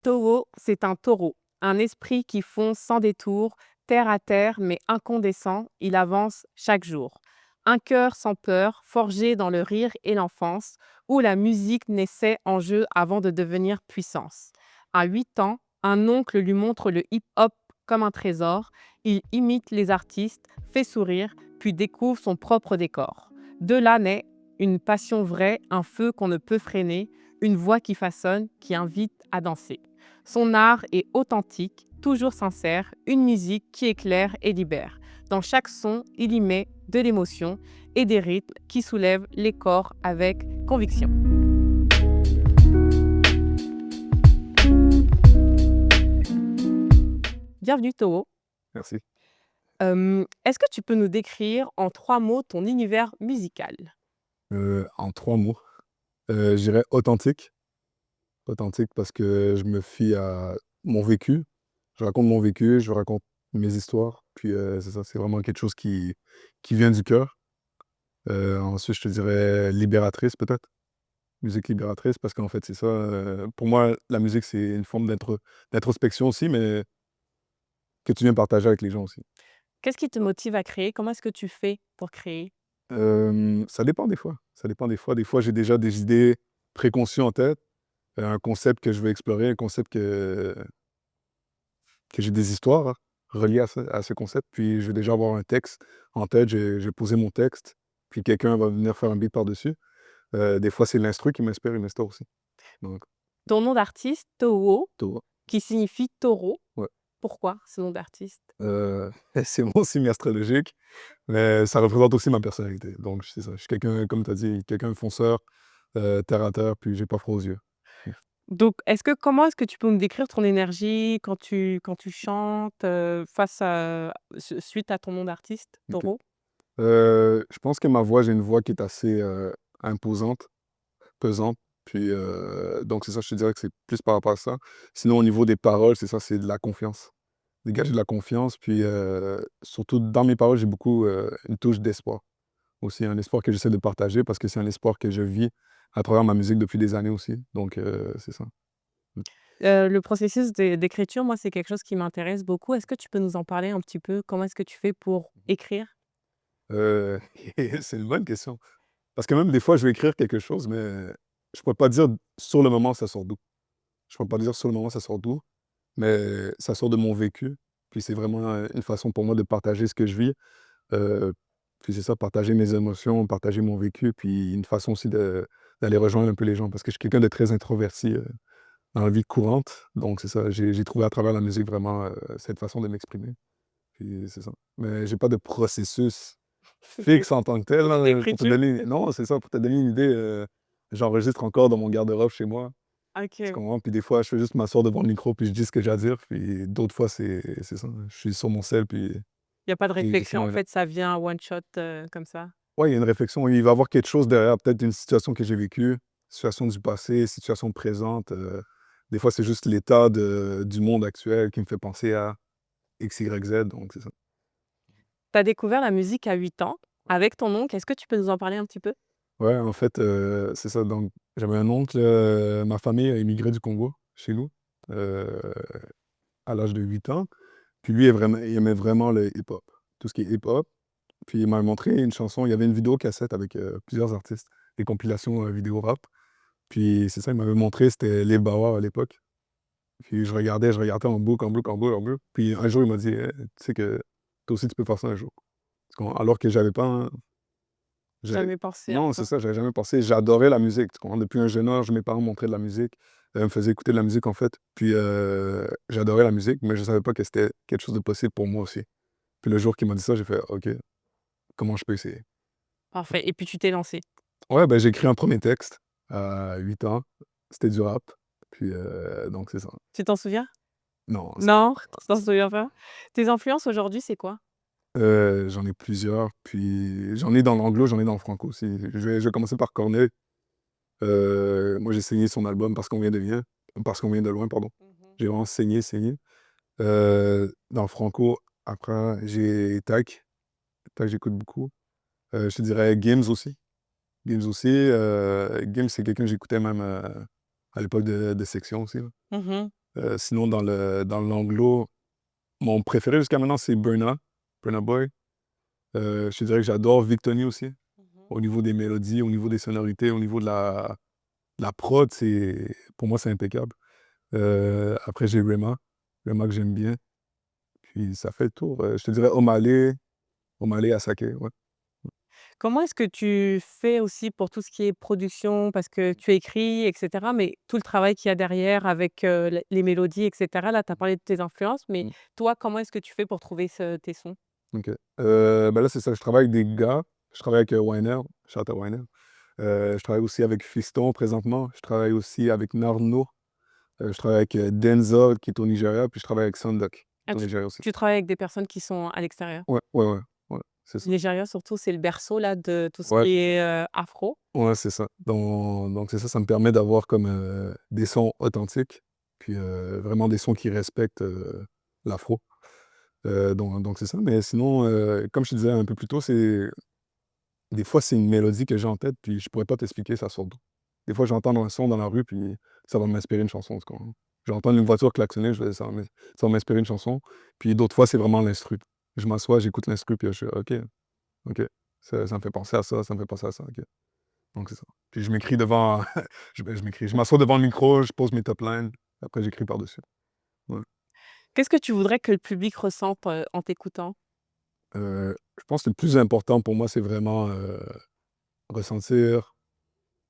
Taureau, c'est un taureau, un esprit qui fonce sans détour, terre à terre mais incandescent, il avance chaque jour. Un cœur sans peur, forgé dans le rire et l'enfance, où la musique naissait en jeu avant de devenir puissance. À 8 ans, un oncle lui montre le hip-hop comme un trésor, il imite les artistes, fait sourire, puis découvre son propre décor. De là naît une passion vraie, un feu qu'on ne peut freiner, une voix qui façonne, qui invite à danser. Son art est authentique, toujours sincère, une musique qui éclaire et libère. Dans chaque son, il y met de l'émotion et des rythmes qui soulèvent les corps avec conviction. Bienvenue Taureau. Merci. Est-ce que tu peux nous décrire en 3 mots ton univers musical? En 3 mots, je dirais authentique. Authentique parce que je me fie à mon vécu. Je raconte mon vécu, je raconte mes histoires, puis, c'est ça, c'est vraiment quelque chose qui vient du cœur. Ensuite, je te dirais libératrice peut-être, musique libératrice parce qu'en fait, c'est ça, pour moi, la musique, c'est une forme d'introspection aussi, mais que tu viens partager avec les gens aussi. Qu'est-ce qui te motive à créer? Comment est-ce que tu fais pour créer? Ça dépend des fois, ça dépend des fois. Des fois, j'ai déjà des idées préconçues en tête, un concept que je veux explorer, un concept que j'ai des histoires reliées à ce concept, puis je vais déjà avoir un texte en tête, j'ai posé mon texte, puis quelqu'un va venir faire un beat par-dessus. Des fois, c'est l'instru qui m'inspire une histoire aussi. Donc, Ton nom d'artiste, Taureau, tu vois? qui signifie taureau. Ouais. Pourquoi ce nom d'artiste? C'est mon signe astrologique, mais ça représente aussi ma personnalité. Donc, c'est ça. Je suis quelqu'un, comme tu as dit, quelqu'un de fonceur, terre à terre, puis j'ai pas froid aux yeux. Donc, comment est-ce que tu peux me décrire ton énergie quand tu chantes, face à suite à ton nom d'artiste, OK. Taureau? Je pense que ma voix, j'ai une voix qui est assez, imposante, pesante, puis, donc c'est ça, je te dirais que c'est plus par rapport à ça. Sinon, au niveau des paroles, c'est ça, c'est de la confiance. Dégager de la confiance, puis, surtout dans mes paroles, j'ai beaucoup, une touche d'espoir. Aussi, un espoir que j'essaie de partager parce que c'est un espoir que je vis à travers ma musique depuis des années aussi. Donc, c'est ça. Mmh. Le processus d'écriture, moi, c'est quelque chose qui m'intéresse beaucoup. Est-ce que tu peux nous en parler un petit peu? Comment est-ce que tu fais pour écrire? Heu, c'est une bonne question. Parce que même des fois, je vais écrire quelque chose, mais je pourrais pas dire sur le moment ça sort d'où. Je pourrais pas dire sur le moment ça sort d'où, mais ça sort de mon vécu. Puis c'est vraiment, une façon pour moi de partager ce que je vis. Heu, puis c'est ça, partager mes émotions, partager mon vécu, puis une façon aussi d'aller rejoindre un peu les gens parce que je suis quelqu'un de très introverti, dans la vie courante. Donc c'est ça, j'ai trouvé à travers la musique vraiment, cette façon de m'exprimer. Puis c'est ça. Mais j'ai pas de processus fixe en tant que tel, là, pour te D'écriture? donner non, c'est ça, pour te donner une idée, j'enregistre encore dans mon garde-robe chez moi, tu OK. comprends? Puis des fois, je fais juste m'asseoir devant le micro, puis je dis ce que j'ai à dire, puis d'autres fois, c'est ça, je suis sur mon sel, puis Il y a pas de j'écris réflexion, en en même fait, ça vient one shot, comme ça? ouais, il y a une réflexion, il va y avoir quelque chose derrière, peut-être une situation que j'ai vécue, situation du passé, situation présente, des fois, c'est juste l'état du monde actuel qui me fait penser à X, Y, Z, donc c'est ça. Tu as découvert la musique à 8 ans avec ton oncle. Est-ce que tu peux nous en parler un petit peu? Ouais, en fait, c'est ça, donc j'avais un oncle, ma famille a immigré du Congo chez nous, heu, à l'âge de 8 ans. Puis lui, il aimait vraiment le hip-hop, tout ce qui est hip-hop. Puis il m'a montré une chanson, il y avait une vidéocassette avec, plusieurs artistes, des compilations, vidéo rap. Puis c'est ça, il m'avait montré, c'était Les Bawa à l'époque. Puis je regardais en boucle, en boucle, en boucle, en boucle. Puis un jour, il m'a dit: «Eh, tu sais que toi aussi tu peux faire ça un jour». Alors que j'avais pas J'ai Jamais pensé à non, c'est ça. ça, j'avais jamais pensé. J'adorais la musique, tu comprends? Depuis un jeune âge, mes parents montraient de la musique, me faisaient écouter de la musique, en fait. Puis, j'adorais la musique, mais je savais pas que c'était quelque chose de possible pour moi aussi. Puis le jour qu'il m'a dit ça, j'ai fait: «OK, comment je peux essayer?» Parfait et puis tu t'es lancé. Ouais, ben, j'ai écrit un premier texte à 8 ans, c'était du rap, puis, donc c'est ça. Tu t'en souviens? Non, c'est Non? Tu t'en souviens pas? Tes influences aujourd'hui, c'est quoi? j'en ai plusieurs, puis j'en ai dans l'anglo, j'en ai dans le franco aussi. Je vais commencer par Corneille. Moi, j'ai saigné son album Parce qu'on vient de loin, pardon. Mmh. J'ai vraiment saigné, saigné. Dans le franco, après, j'ai Tac. Tac, j'écoute beaucoup. Je te dirais Gims aussi. Gims aussi, Gims, c'est quelqu'un que j'écoutais même, à l'époque de Section aussi, là. Mmh. Sinon dans l'anglo, mon préféré jusqu'à maintenant, c'est Burna Boy. Je te dirais que j'adore Victony aussi. Mmh. Au niveau des mélodies, au niveau des sonorités, au niveau de la prod, pour moi, c'est impeccable. Après, j'ai Rema que j'aime bien. Puis ça fait le tour. Je te dirais Omah Lay, Asake, ouais. Comment est-ce que tu fais aussi pour tout ce qui est production? Parce que tu écris et cetera, mais tout le travail qu'il y a derrière avec, les mélodies et cetera. Là, tu as parlé de tes influences, mais Mmh. toi, comment est-ce que tu fais pour trouver tes sons? OK. Bah, là, c'est ça, je travaille avec des gars. Je travaille avec, Winer, shout out Winer. Je travaille aussi avec Fiston présentement. Je travaille aussi avec Narno. Je travaille avec, Denza qui est au Nigeria, puis je travaille avec Sandok, Ah, au Nigeria aussi. tu travailles avec des personnes qui sont à l'extérieur? Ouais, ouais, ouais, ouais, c'est ça. Nigeria surtout, c'est le berceau là de tout ce Ouais, qui est, afro. ouais, c'est ça. Donc c'est ça, ça me permet d'avoir comme, des sons authentiques, puis, vraiment des sons qui respectent, l'afro. Donc c'est ça, mais sinon, comme je te disais un peu plus tôt, des fois, c'est une mélodie que j'ai en tête, puis je pourrais pas t'expliquer ça sort d'où. Des fois, j'entends un son dans la rue, puis ça va m'inspirer une chanson, tu comprends? Je vais entendre une voiture klaxonner, je vais ça va m'inspirer une chanson, puis d'autres fois, c'est vraiment l'instru. Je m'assois, j'écoute l'instru, puis je suis: «OK, OK, ça me fait penser à ça, ça me fait penser à ça, OK». Donc c'est ça. Puis je m'écris devant je m'écris. Je m'assois devant le micro, je pose mes top lines, après j'écris par-dessus. Ouais. Qu'est-ce que tu voudrais que le public ressente, en t'écoutant? Je pense que le plus important pour moi, c'est vraiment, ressentir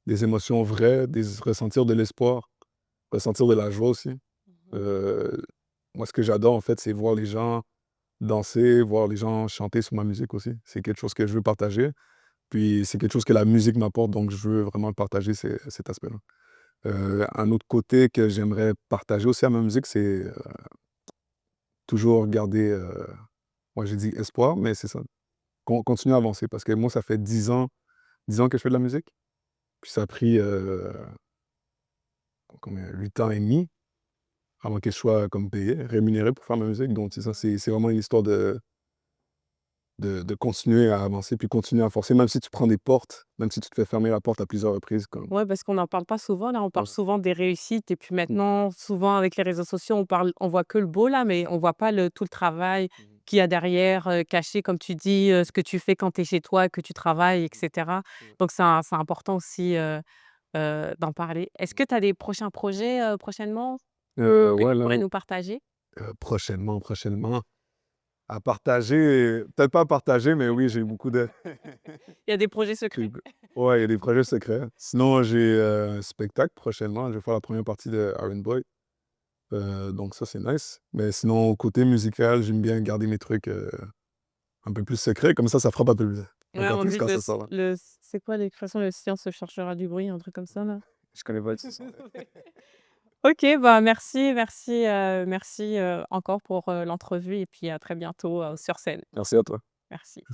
des émotions vraies, ressentir de l'espoir, ressentir de la joie aussi. Mmh. Heu, Moi, ce que j'adore, en fait, c'est voir les gens danser, voir les gens chanter sur ma musique aussi. C'est quelque chose que je veux partager, puis c'est quelque chose que la musique m'apporte, donc je veux vraiment le partager, cet aspect-là. Un autre côté que j'aimerais partager aussi à ma musique, c'est, toujours garder, moi j'ai dit espoir, mais c'est ça, continuer à avancer parce que moi, ça fait 10 ans que je fais de la musique, puis ça a pris, combien? 8 ans et demi avant que je sois comme payé, rémunéré pour faire ma musique, donc c'est ça, Mmh. c'est vraiment une histoire de continuer à avancer, puis continuer à forcer, même si tu prends des portes, même si tu te fais fermer la porte à plusieurs reprises comme Ouais, parce qu'on n'en parle pas souvent là, on parle ouais. souvent des réussites et puis Mmh. maintenant, souvent avec les réseaux sociaux, on voit que le beau là, mais on voit pas tout le travail Mmh. qu'il y a derrière, caché comme tu dis, ce que tu fais quand tu es chez toi, que tu travailles et Mmh. cetera. Ouais. Donc c'est important aussi, d'en parler. Est-ce que tu as des prochains projets, prochainement que Ouais, tu là, pourrais nous partager? prochainement, à partager, peut-être pas à partager, mais oui, j'ai beaucoup de Il y a des projets j'ai secrets? b ouais, il y a des projets secrets. Sinon, j'ai, un spectacle prochainement, je vais faire la première partie de Iron Boy, donc ça, c'est nice. Mais sinon, côté musical, j'aime bien garder mes trucs, un peu plus secrets, comme ça frappe un peu plus Ouais, encore on plus dit quand ça sort, là. c'est quoi l'expression? «Le silence cherchera du bruit», un truc comme ça là? Je connais pas ce son. OK, bah, merci, encore pour, l'entrevue et puis à très bientôt, sur scène. Merci à toi. Merci.